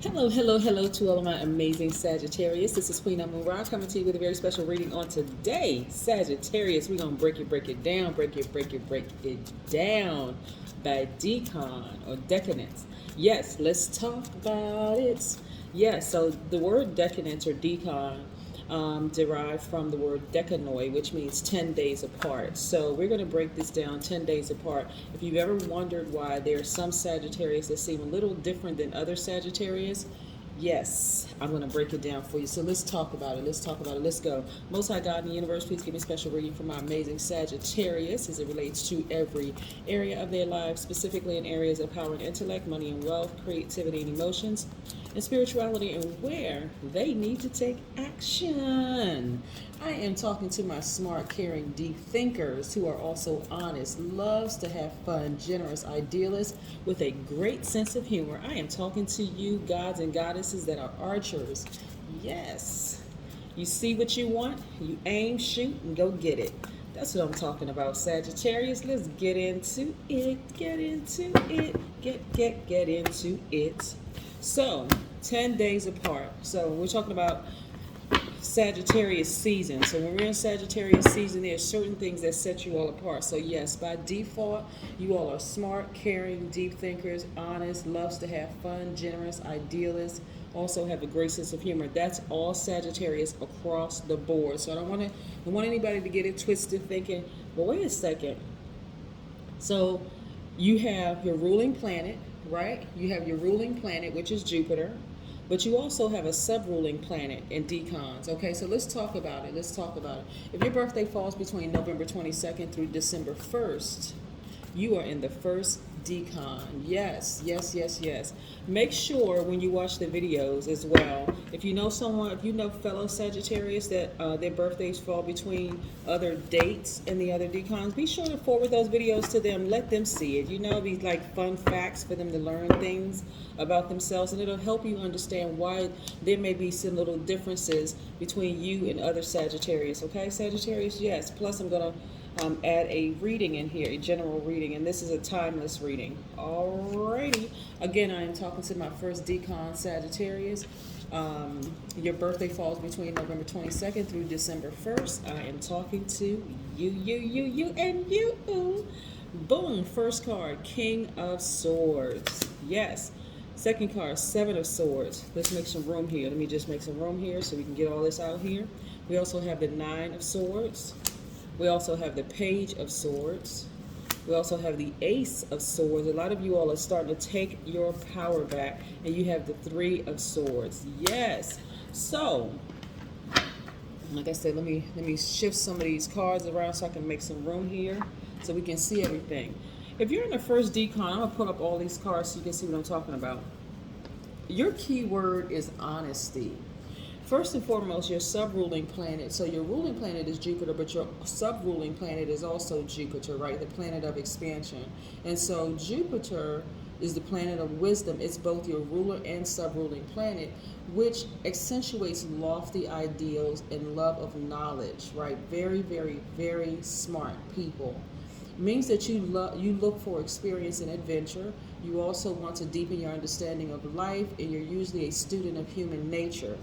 Hello, hello, hello to all of my amazing Sagittarius. This is Queen Amun Ra coming to you with a very special reading on today. Sagittarius, we're going to break it down, break it down by decon or decadence. Yes, let's talk about it. Yes, so the word decadence or decon derived from the word decanoi, which means 10 days apart. So we're going to break this down 10 days apart. If you've ever wondered why there are some Sagittarius that seem a little different than other Sagittarius, yes, I'm going to break it down for you. So let's talk about it. Let's talk about it. Let's go. Most High God in the universe, please give me a special reading for my amazing Sagittarius as it relates to every area of their lives, specifically in areas of power and intellect, money and wealth, creativity and emotions, and spirituality, and where they need to take action. I am talking to my smart, caring, deep thinkers who are also honest, loves to have fun, generous, idealists with a great sense of humor. I am talking to you, gods and goddesses that are archers. Yes. You see what you want, you aim, shoot, and go get it. That's what I'm talking about, Sagittarius. Let's get into it. Get into it. Get into it. So, 10 days apart. So, we're talking about Sagittarius season. So when we're in Sagittarius season, there are certain things that set you all apart. So yes, by default, you all are smart, caring, deep thinkers, honest, loves to have fun, generous, idealists, also have a great sense of humor. That's all Sagittarius across the board. So I don't want anybody to get it twisted thinking, well, wait a second. So you have your ruling planet, right? You have your ruling planet, which is Jupiter. But you also have a sub-ruling planet in decons. Okay, so let's talk about it. Let's talk about it. If your birthday falls between November 22nd through December 1st, you are in the first decon. Yes, yes, yes, yes. Make sure when you watch the videos as well, if you know someone, if you know fellow Sagittarius that their birthdays fall between other dates in the other decons, be sure to forward those videos to them. Let them see it. You know, these like fun facts for them to learn things about themselves, and it'll help you understand why there may be some little differences between you and other Sagittarius. Okay, Sagittarius, yes. Plus, I'm going to add a reading in here, a general reading, and this is a timeless reading. Alrighty. Again, I am talking to my first decon Sagittarius. Your birthday falls between November 22nd through December 1st. I am talking to you, and you. Boom. First card, King of Swords. Yes. Second card, Seven of Swords. Let's make some room here. Let me just make some room here so we can get all this out here. We also have the Nine of Swords. We also have the Page of Swords. We also have the Ace of Swords. A lot of you all are starting to take your power back, and you have the Three of Swords. Yes. So, like I said, let me shift some of these cards around so I can make some room here so we can see everything. If you're in the first decon, I'm going to put up all these cards so you can see what I'm talking about. Your key word is honesty. First and foremost, your sub-ruling planet. So your ruling planet is Jupiter, but your sub-ruling planet is also Jupiter, right? The planet of expansion. And so Jupiter is the planet of wisdom. It's both your ruler and sub-ruling planet, which accentuates lofty ideals and love of knowledge, right? Very, very, very smart people. Means that you look for experience and adventure. You also want to deepen your understanding of life, and you're usually a student of human nature.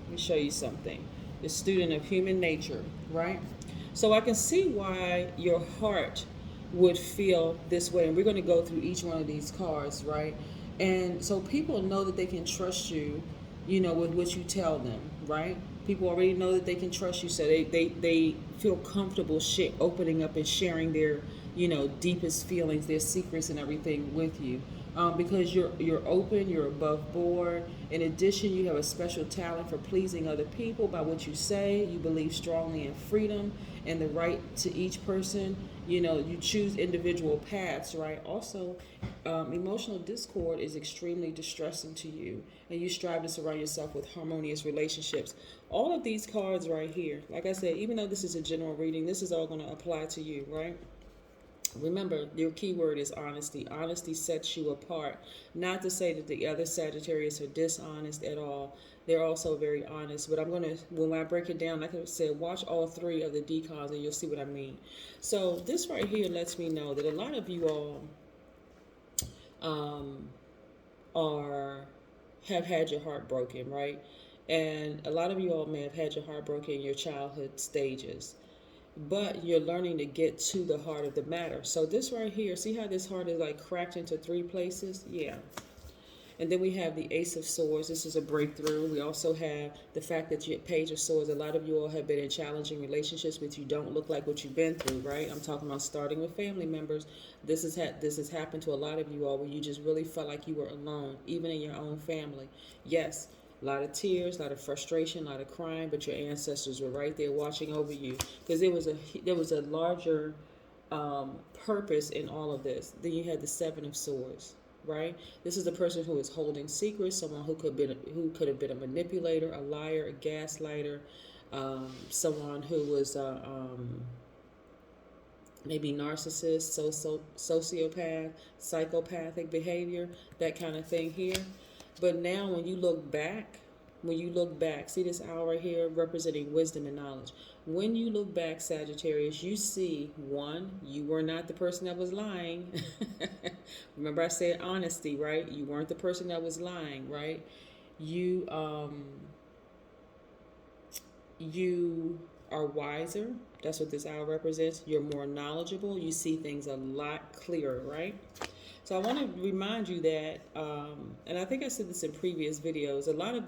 Let me show you something. The student of human nature, right? So I can see why your heart would feel this way. And we're going to go through each one of these cards, right? And so people know that they can trust you, with what you tell them, right? People already know that they can trust you, so they feel comfortable opening up and sharing their, deepest feelings, their secrets and everything with you. Because you're open, you're above board. In addition, you have a special talent for pleasing other people by what you say. You believe strongly in freedom and the right to each person. You choose individual paths, right? Also, emotional discord is extremely distressing to you, and you strive to surround yourself with harmonious relationships. All of these cards right here, like I said, even though this is a general reading, this is all going to apply to you, right? Remember, your keyword is honesty. Honesty sets you apart. Not to say that the other Sagittarius are dishonest at all. They're also very honest. But when I break it down, like I said, watch all three of the decons and you'll see what I mean. So this right here lets me know that a lot of you all are have had your heart broken, right? And a lot of you all may have had your heart broken in your childhood stages, but you're learning to get to the heart of the matter. So this right here, see how this heart is like cracked into three places? Yeah. And then we have the Ace of Swords. This is a breakthrough. We also have the fact that you Page of Swords. A lot of you all have been in challenging relationships which you don't look like what you've been through, right? I'm talking about starting with family members. This has happened to a lot of you all where you just really felt like you were alone, even in your own family. Yes, a lot of tears, a lot of frustration, a lot of crying, but your ancestors were right there watching over you because there was a larger purpose in all of this. Then you had the Seven of Swords, right? This is the person who is holding secrets, someone who could have been a manipulator, a liar, a gaslighter, someone who was maybe narcissist, sociopath, psychopathic behavior, that kind of thing here. But now when you look back, see this owl right here representing wisdom and knowledge. When you look back, Sagittarius, you see, one, you were not the person that was lying. Remember I said honesty, right? You weren't the person that was lying, right? You you are wiser. That's what this owl represents. You're more knowledgeable. You see things a lot clearer, right? So I want to remind you that, and I think I said this in previous videos. A lot of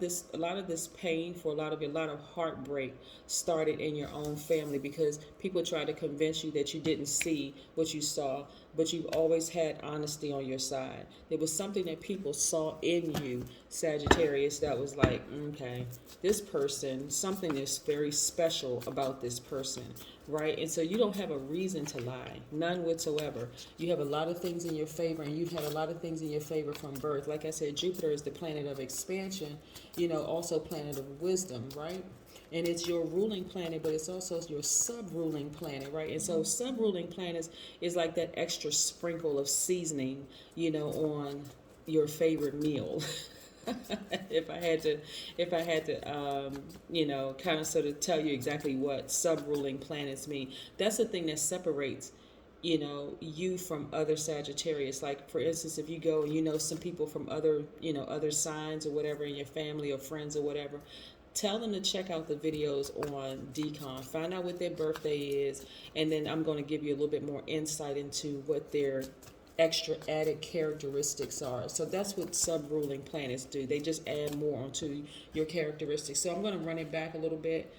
this pain for a lot of heartbreak started in your own family because people tried to convince you that you didn't see what you saw, but you've always had honesty on your side. There was something that people saw in you, Sagittarius, that was like, okay, this person, something is very special about this person, right? And so you don't have a reason to lie, none whatsoever. You have a lot of things in your favor, and you've had a lot of things in your favor from birth. Like I said, Jupiter is the planet of expansion, also planet of wisdom, right? And it's your ruling planet, but it's also your sub-ruling planet, right? And so sub-ruling planets is like that extra sprinkle of seasoning, on your favorite meal. if I had to, kind of sort of tell you exactly what sub-ruling planets mean, that's the thing that separates, you from other Sagittarius. Like, for instance, if you go and some people from other signs or whatever in your family or friends or whatever, tell them to check out the videos on Decan. Find out what their birthday is, and then I'm going to give you a little bit more insight into what their extra added characteristics are. So that's what sub-ruling planets do. They just add more onto your characteristics. So I'm going to run it back a little bit.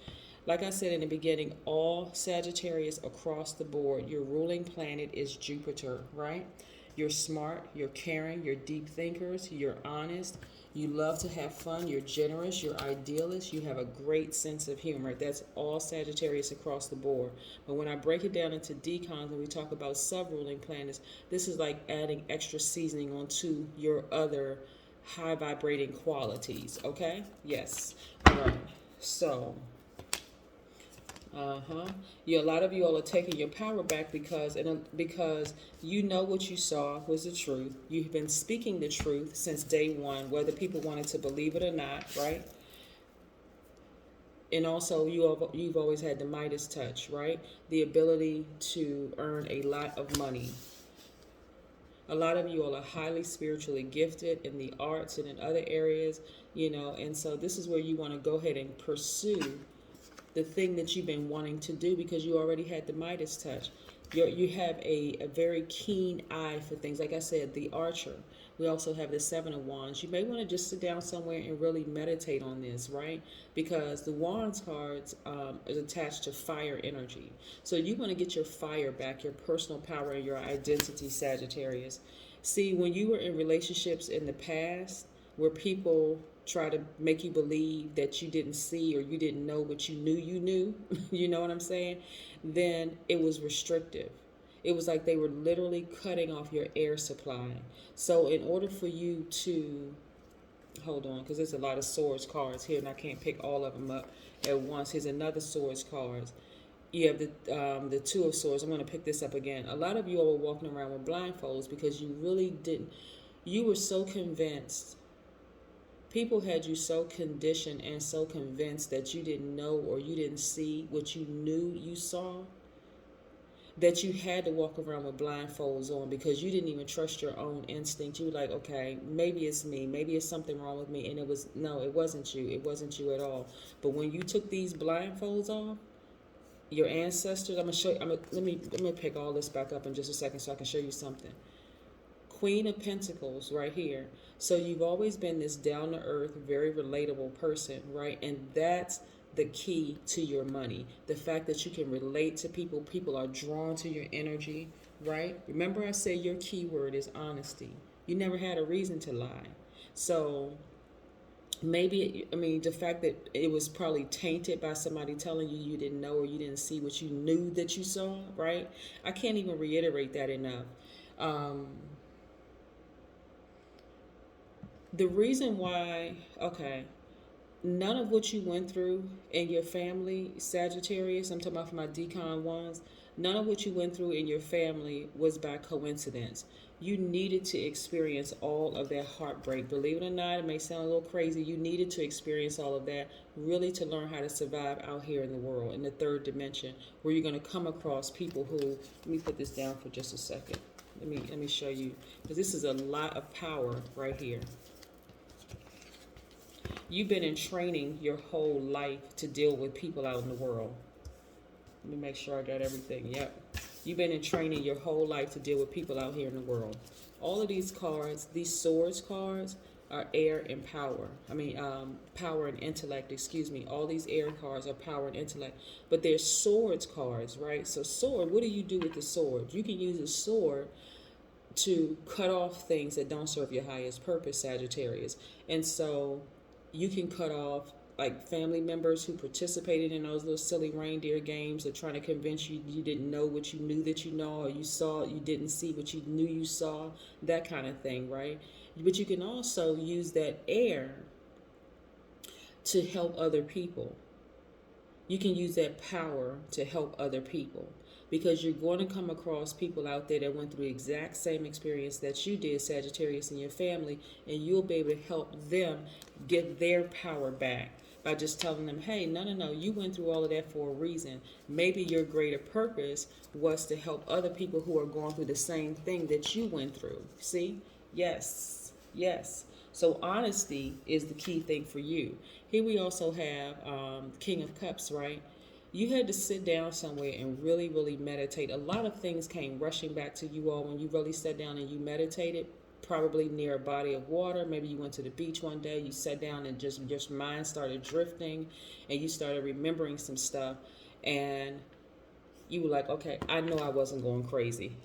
Like I said in the beginning, all Sagittarius across the board, your ruling planet is Jupiter, right? You're smart, you're caring, you're deep thinkers, you're honest, you love to have fun, you're generous, you're idealist, you have a great sense of humor. That's all Sagittarius across the board. But when I break it down into decons and we talk about sub-ruling planets, this is like adding extra seasoning onto your other high vibrating qualities, okay? Yes. All right. So a lot of you all are taking your power back because you know what you saw was the truth. You've been speaking the truth since day one, whether people wanted to believe it or not, right? And also, you've always had the Midas touch, right? The ability to earn a lot of money. A lot of you all are highly spiritually gifted in the arts and in other areas, and so this is where you want to go ahead and pursue the thing that you've been wanting to do because you already had the Midas touch. You have a very keen eye for things. Like I said, the Archer. We also have the Seven of Wands. You may want to just sit down somewhere and really meditate on this, right? Because the Wands cards is attached to fire energy. So you want to get your fire back, your personal power, and your identity, Sagittarius. See, when you were in relationships in the past where people try to make you believe that you didn't see or you didn't know what you knew, you know what I'm saying? Then it was restrictive. It was like they were literally cutting off your air supply. So in order for you to, hold on, because there's a lot of swords cards here and I can't pick all of them up at once. Here's another swords cards. You have the Two of Swords. I'm going to pick this up again. A lot of you all were walking around with blindfolds because you really didn't, you were so convinced. People had you so conditioned and so convinced that you didn't know or you didn't see what you knew you saw, that you had to walk around with blindfolds on because you didn't even trust your own instinct. You were like, okay, maybe it's me, maybe it's something wrong with me, and it wasn't you. It wasn't you at all. But when you took these blindfolds off, your ancestors, I'm gonna show you. Let me pick all this back up in just a second so I can show you something. Queen of Pentacles right here. So you've always been this down to earth, very relatable person, right? And that's the key to your money. The fact that you can relate to people, people are drawn to your energy, right? Remember I said your keyword is honesty. You never had a reason to lie. So maybe, the fact that it was probably tainted by somebody telling you you didn't know or you didn't see what you knew that you saw, right? I can't even reiterate that enough. The reason why, okay, none of what you went through in your family, Sagittarius, I'm talking about for my Decan ones, none of what you went through in your family was by coincidence. You needed to experience all of that heartbreak. Believe it or not, it may sound a little crazy. You needed to experience all of that really to learn how to survive out here in the world, in the third dimension, where you're going to come across people who, let me put this down for just a second. Let me show you, because this is a lot of power right here. You've been in training your whole life to deal with people out in the world. Let me make sure I got everything. Yep. You've been in training your whole life to deal with people out here in the world. All of these cards, these swords cards, are air and power. Power and intellect, excuse me. All these air cards are power and intellect. But they're swords cards, right? So sword, what do you do with the sword? You can use a sword to cut off things that don't serve your highest purpose, Sagittarius. And so you can cut off like family members who participated in those little silly reindeer games of trying to convince you you didn't know what you knew that you know, or you saw you didn't see what you knew you saw, that kind of thing, right? But you can also use that air to help other people. You can use that power to help other people, because you're going to come across people out there that went through the exact same experience that you did, Sagittarius, in your family, and you'll be able to help them get their power back by just telling them, hey, no, you went through all of that for a reason. Maybe your greater purpose was to help other people who are going through the same thing that you went through. See? Yes. So honesty is the key thing for you. Here we also have King of Cups, right? You had to sit down somewhere and really, really meditate. A lot of things came rushing back to you all when you really sat down and you meditated, probably near a body of water. Maybe you went to the beach one day, you sat down and just your mind started drifting and you started remembering some stuff. And you were like, okay, I know I wasn't going crazy.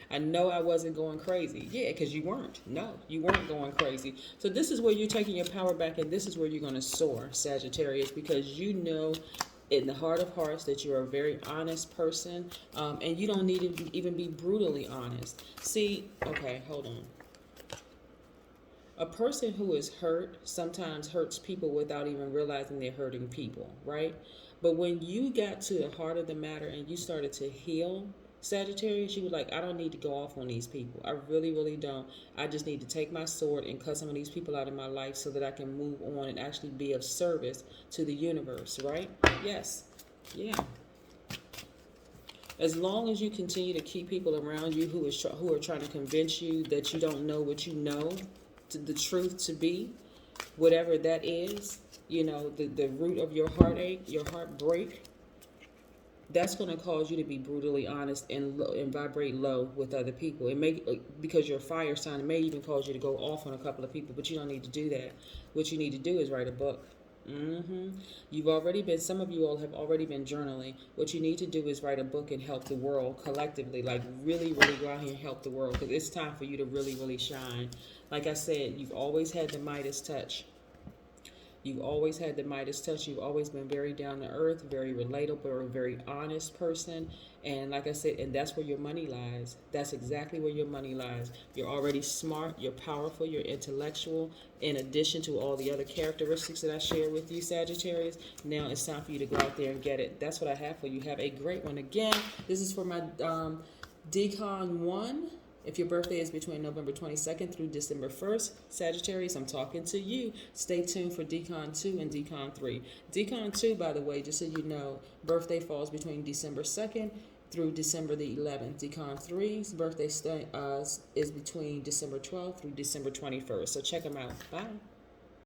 I know I wasn't going crazy. Yeah, because you weren't. No, you weren't going crazy. So this is where you're taking your power back, and this is where you're going to soar, Sagittarius, because you know in the heart of hearts that you're a very honest person, and you don't need to even be brutally honest. See, okay, hold on. A person who is hurt sometimes hurts people without even realizing they're hurting people, right? But when you got to the heart of the matter and you started to heal, Sagittarius, you were like, I don't need to go off on these people. I really, really don't. I just need to take my sword and cut some of these people out of my life so that I can move on and actually be of service to the universe, right? Yes. Yeah. As long as you continue to keep people around you who are trying to convince you that you don't know what you know, to the truth to be, whatever that is, the root of your heartache, your heartbreak, that's going to cause you to be brutally honest and vibrate low with other people. It may, because you're a fire sign, it may even cause you to go off on a couple of people, but you don't need to do that. What you need to do is write a book. Some of you all have already been journaling. What you need to do is write a book and help the world collectively, like really, really go out here and help the world, because it's time for you to really, really shine. Like I said, you've always had the Midas touch. You've always had the Midas touch. You've always been very down to earth, very relatable, a very honest person. And like I said, and that's where your money lies. That's exactly where your money lies. You're already smart, you're powerful, you're intellectual. In addition to all the other characteristics that I share with you, Sagittarius, now it's time for you to go out there and get it. That's what I have for you. Have a great one. Again, this is for my Decan 1. If your birthday is between November 22nd through December 1st, Sagittarius, I'm talking to you. Stay tuned for Decan 2 and Decan 3. Decan 2, by the way, just so you know, birthday falls between December 2nd through December the 11th. Decan 3's birthday is between December 12th through December 21st. So check them out. Bye.